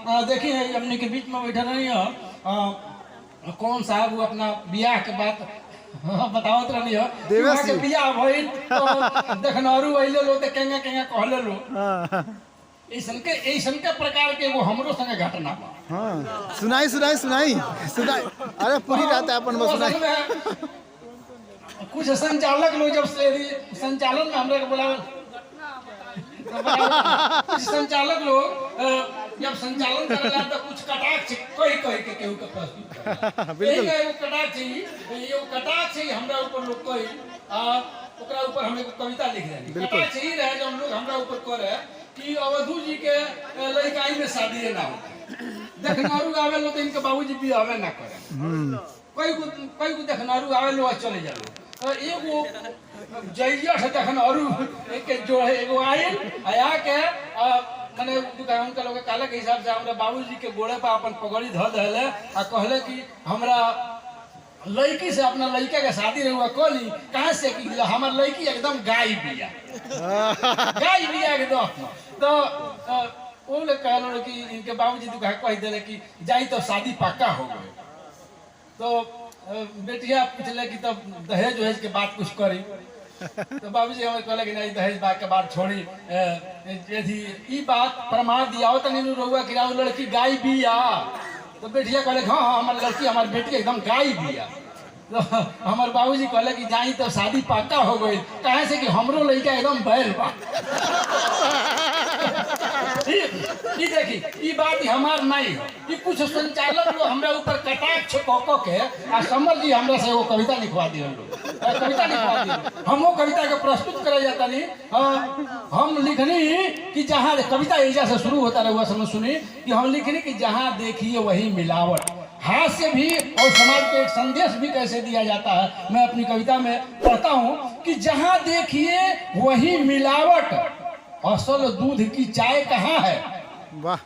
देखिए हमने के बीच में बैठा रही है कौन साहब वो अपना बियाह के बाद बतावत रही है के बियाह भइल तो देखनौरू अइले लो तो केंगा केंगा कहले लो ऐसन के प्रकार के वो हमरो संगे घटना बा। हां सुनाई अरे पूरी रात अपन बस सुनाई। कुछ संचालक लोग जब संचालन में हमरा के बुलावे संचालक लोग जब संचालन करेला तो कुछ कटाक्ष कोई के केहू के प्रश्न बिल्कुल एगो कटाक्ष ही हमरा ऊपर लोग कोई ओकरा ऊपर हम एगो कविता लिख देनी। कटाक्ष ही रहे जो हम लोग हमरा ऊपर करे कि अवधू जी के लड़काई में शादी ना हो देखनारू आवे लो तो इनके बाबूजी भी आवे ना करे कोई को देखनारू आवे लो चले जाओ एगो जइया से देखनारू एक जो है एगो आया के माने दुकान के लोग काला के हिसाब से हमरा बाबूजी के गोड़े पर अपन पगड़ी ध देले आ कहले कि हमरा लड़की से अपना लड़का के शादी रहुआ कली कहां से कि हमर लड़की एकदम गाय बिया एकदम तो वो लोग कहलो कि इनके बाबूजी दुकान कह देले कि जाई तो शादी पक्का हो गए तो बेटिया पूछले कि तब दहेज वहेज के बात कुछ करी तो बाबूजी हमें कहले कि नहीं दहेज बात के बात छोड़ी यदि ई बात प्रमाण दियाओ तो नहीं रहुआ कि लड़की गाय बिया तो बेटिया कहले हाँ हमारी लड़की हमारी बेटी एकदम गाय बिया तो हमारे बाबूजी कहले कि जाई तो शादी पक्का हो गई कहे से कि हमरो लड़का एकदम बैल बा ये देखी ये बात हमार नहीं है ये कुछ संचालक लोग हमरा ऊपर कटाक्ष क के आ समझ जी हमरा से वो कविता लिखवा दिए हम वो कविता के प्रस्तुत करे जाता नहीं हम लिखनी कि जहाँ कविता ऐसा से शुरू होता रहा समझ सुनी कि हम लिखनी कि जहाँ देखिए वही मिलावट हास्य भी और समाज को एक संदेश भी कैसे दिया जाता है। मैं अपनी कविता में पढ़ता हूँ कि जहाँ देखिए वही मिलावट असल दूध की चाय कहाँ है। वाह।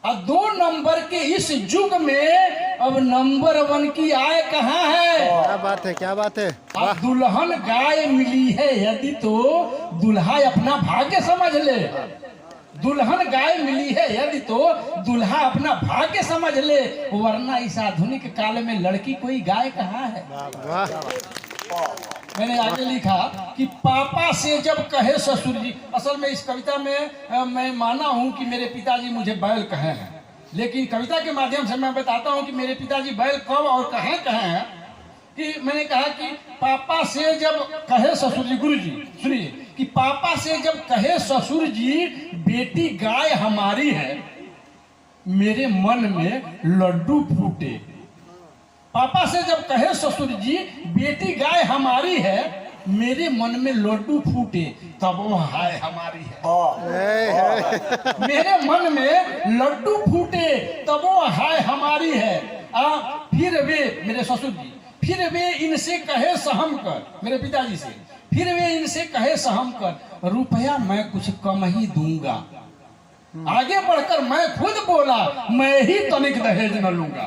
अब 2 नंबर के इस युग में अब नंबर 1 की आय कहाँ है। क्या बात है अब दुल्हन गाय मिली है यदि तो दुल्हा अपना भाग्य समझ ले दुल्हन गाय मिली है यदि तो दुल्हा अपना भाग्य समझ ले वरना इस आधुनिक काल में लड़की कोई गाय कहाँ है। मैंने आगे लिखा कि पापा से जब कहे ससुर जी असल में इस कविता में मैं माना हूं कि मेरे पिताजी मुझे बैल कहे हैं लेकिन कविता के माध्यम से मैं बताता हूं कि मेरे पिताजी बैल कब और कहे हैं कि मैंने कहा कि पापा से जब कहे ससुर जी गुरु जी सुनिए कि पापा से जब कहे ससुर जी बेटी गाय हमारी है मेरे मन में लड्डू फूटे। पापा से जब कहे ससुर जी बेटी गाय हमारी है मेरे मन में लड्डू फूटे तब वो हाय हमारी है मेरे मन में लड्डू फूटे तब वो हाय हमारी है। फिर वे मेरे ससुर जी फिर वे इनसे कहे सहम कर मेरे पिताजी से फिर वे इनसे कहे सहम कर रुपया मैं कुछ कम ही दूंगा। आगे बढ़कर मैं खुद बोला मैं ही तनिक दहेज न लूंगा।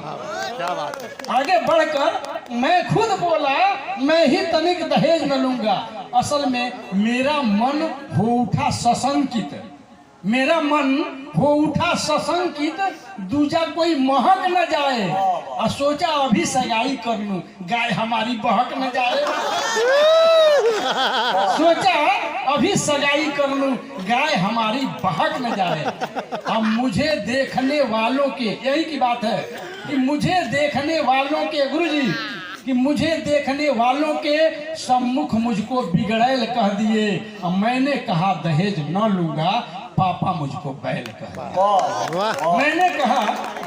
क्या बात है। आगे बढ़कर मैं खुद बोला मैं ही तनिक दहेज न लूंगा। असल में मेरा मन हो उठा सशंकित मेरा मन हो उठा सशंकित दूजा कोई महक न जाए और सोचा अभी सगाई कर लूं गाय हमारी बहक न जाए सोचा अभी सगाई कर लूं गाय हमारी बहक न जाए। अब मुझे देखने वालों के यही की बात है कि मुझे देखने वालों के गुरुजी कि मुझे देखने वालों के सम्मुख मुझको बिगड़ैल कह दिए और मैंने कहा दहेज न लूंगा पापा मुझको बैल कह मैंने कहा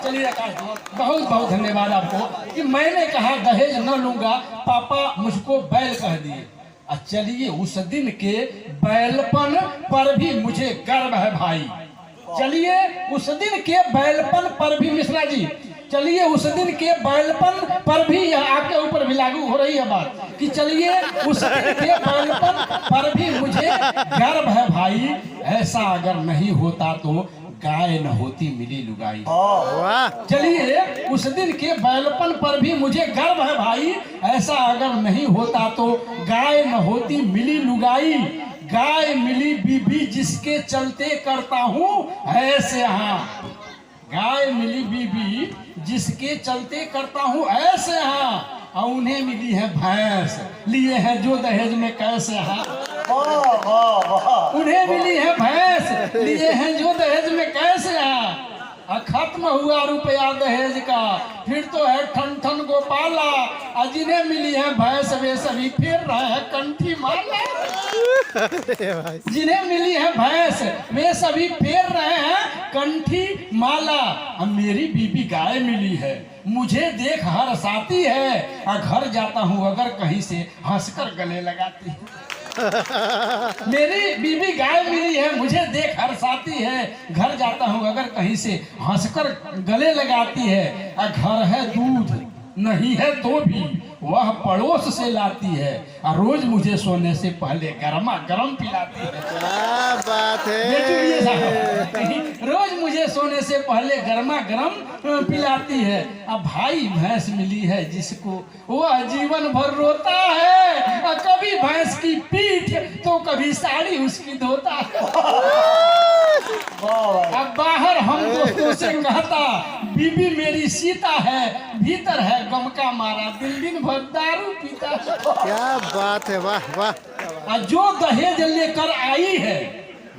चलिए बहुत बहुत धन्यवाद आपको कि मैंने कहा दहेज न लूंगा पापा मुझको बैल कह दिए। चलिए उस दिन के बैलपन पर भी मुझे गर्व है भाई चलिए उस दिन के बैलपन पर भी मिश्रा जी चलिए उस दिन के बैलपन पर भी आपके ऊपर भी लागू हो रही है बात कि चलिए उस दिन के बैलपन पर भी मुझे गर्व है भाई ऐसा अगर नहीं होता तो गाय न होती मिली लुगाई। चलिए उस दिन के बैलपन पर भी मुझे गर्व है भाई ऐसा अगर नहीं होता तो गाय न होती मिली लुगाई। गाय मिली बीबी जिसके चलते करता हूँ ऐसे हाँ गाय मिली बीबी जिसके चलते करता हूँ ऐसे हाँ, और उन्हें मिली है भैंस, लिए हैं जो दहेज में कैसे हाँ। उन्हें मिली है भैंस, लिए हैं जो दहेज में कैसे हाँ। खत्म हुआ रुपया दहेज का, फिर तो है ठन ठन गोपाला। और जिन्हें मिली है भैंस वे सभी फिर रहे हैं कंठी माला। जिन्हें मिली है भैंस वे सभी फेर रहे हैं कंठी माला। अब मेरी बीबी गाय मिली है, मुझे देख हर्षाती है। और घर जाता हूँ अगर कहीं से हंसकर गले लगाती है। मेरी बीबी गाय मिली है, मुझे देख हर्षाती है। घर जाता हूँ अगर कहीं से हंसकर गले लगाती है। और घर है दूध नहीं है तो भी वह पड़ोस से लाती है। और रोज मुझे सोने से पहले गर्मा गर्म पिलाती है। क्या बात है। रोज मुझे सोने से पहले गर्मा गर्म पिलाती है। अब भाई भैंस मिली है जिसको वह जीवन भर रोता है। और कभी भैंस की पीठ तो कभी साड़ी उसकी धोता है। अब बाहर हम दोस्तों से कहता बीबी मेरी सीता है, भीतर है गम का मारा, दिन दिन भर दारू पीता। क्या बात है, वाह वाह। और जो दहेज लेकर आई है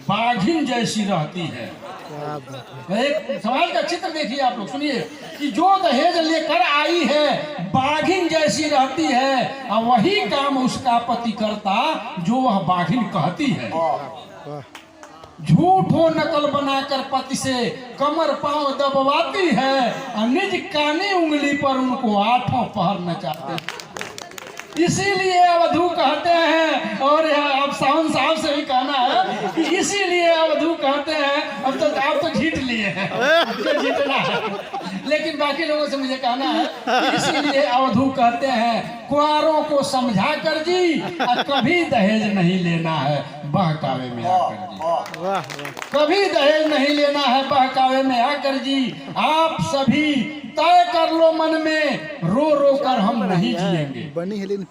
बाघिन जैसी रहती है। क्या बात है। एक समाज का चित्र देखिए आप लोग, सुनिए कि जो दहेज लेकर आई है बाघिन जैसी रहती है। और वही काम उसका पति करता जो वह बाघिन कहती है। झूठ हो नकल बनाकर पति से कमर पांव दबवाती है। और निज कानी उंगली पर उनको आठों पहर नचाते हैं। इसीलिए अवधू कहते हैं, और अब सावन साहब से भी कहना है कि इसीलिए अवधू कहते हैं। अब तो आप तो जीत लिए हैं, आपको जीतना है। लेकिन बाकी लोगों से मुझे कहना है कि इसीलिए अवधू कहते हैं कुंवारों को समझा कर जी, कभी दहेज नहीं लेना है बहकावे में आकर जी। वाह कभी दहेज नहीं लेना है बहकावे में आकर जी। आप सभी तय कर लो मन में, रो रो कर हम नहीं जिएंगे। बनी है लेकिन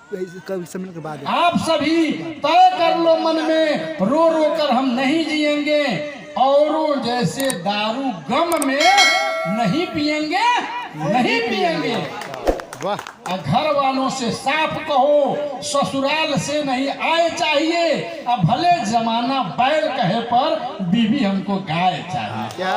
कल समय के बाद। आप सभी तय कर लो मन में, रो रो कर हम नहीं जिएंगे। औरों जैसे दारू गम में नहीं पिएंगे, नहीं पिएंगे। वाह। घर वालों से साफ कहो ससुराल से नहीं आए चाहिए। अब भले जमाना बैल कहे पर बीवी हमको गाय चाहिए। क्या